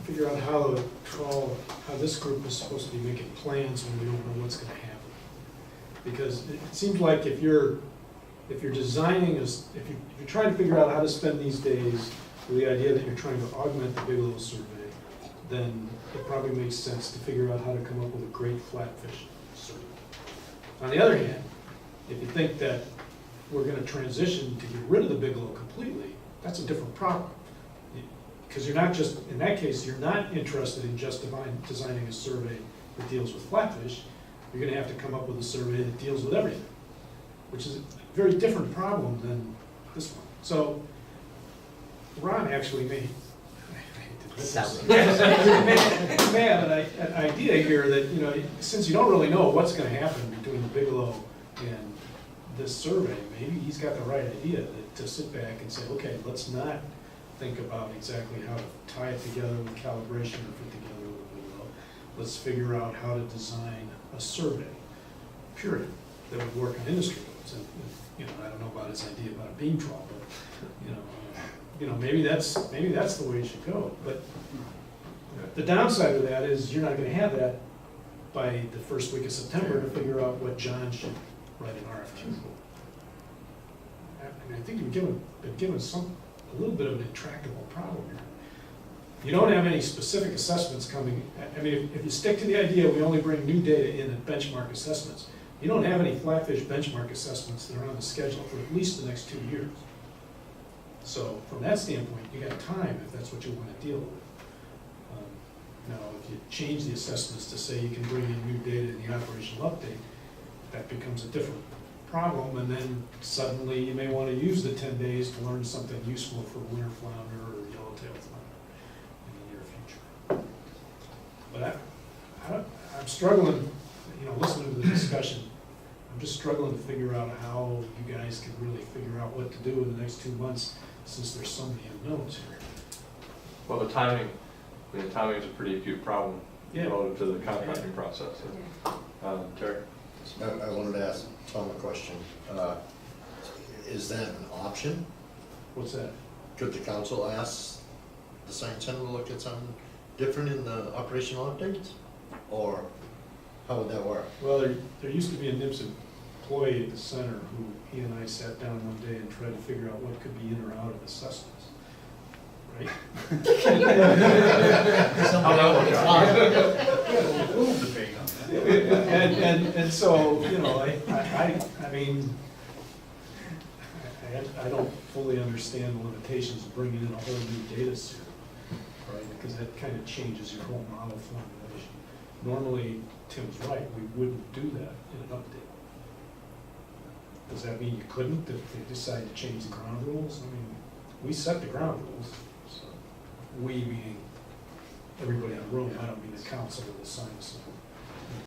figure out how how this group is supposed to be making plans when we don't know what's gonna happen. Because it seems like if you're designing, if you're trying to figure out how to spend these days with the idea that you're trying to augment the Bigelow survey, then it probably makes sense to figure out how to come up with a great flatfish survey. On the other hand, if you think that we're gonna transition to get rid of the Bigelow completely, that's a different problem. Because you're not just, in that case, you're not interested in just designing a survey that deals with flatfish. You're gonna have to come up with a survey that deals with everything, which is a very different problem than this one. So Ron actually may have an idea here that, you know, since you don't really know what's gonna happen between the Bigelow and this survey, maybe he's got the right idea to sit back and say, okay, let's not think about exactly how to tie it together with calibration or fit together with the Bigelow. Let's figure out how to design a survey, period, that would work on industry goals. And, you know, I don't know about his idea about a beam trawl, but maybe that's the way it should go. But the downside of that is you're not going to have that by the first week of September to figure out what John should write an RFQ for. I think you've been given a little bit of an intractable problem here. You don't have any specific assessments coming. I mean, if you stick to the idea we only bring new data in at benchmark assessments, you don't have any flatfish benchmark assessments that are on the schedule for at least the next 2 years. So from that standpoint, you got time if that's what you want to deal with. Now, if you change the assessments to say you can bring in new data in the operational update, that becomes a different problem, and then suddenly you may want to use the 10 days to learn something useful for winter flounder or yellowtail flounder in the near future. But I'm struggling, listening to the discussion, I'm just struggling to figure out how you guys can really figure out what to do in the next 2 months, since there's so many unknowns here. Well, the timing is a pretty acute problem relative to the contracting process. Terry? I wanted to ask Tom a question. Is that an option? What's that? Could the council ask the science center to look at something different in the operational updates? Or how would that work? Well, there used to be a NIPS employee at the center who he and I sat down one day and tried to figure out what could be in or out of assessments. Right? And so, I mean, I don't fully understand the limitations of bringing in a whole new data set, right? Because that kind of changes your whole model formulation. Normally, Tim's right, we wouldn't do that in an update. Does that mean you couldn't if they decide to change the ground rules? I mean, we set the ground rules. So we being everybody in the room, I don't mean the council or the science center.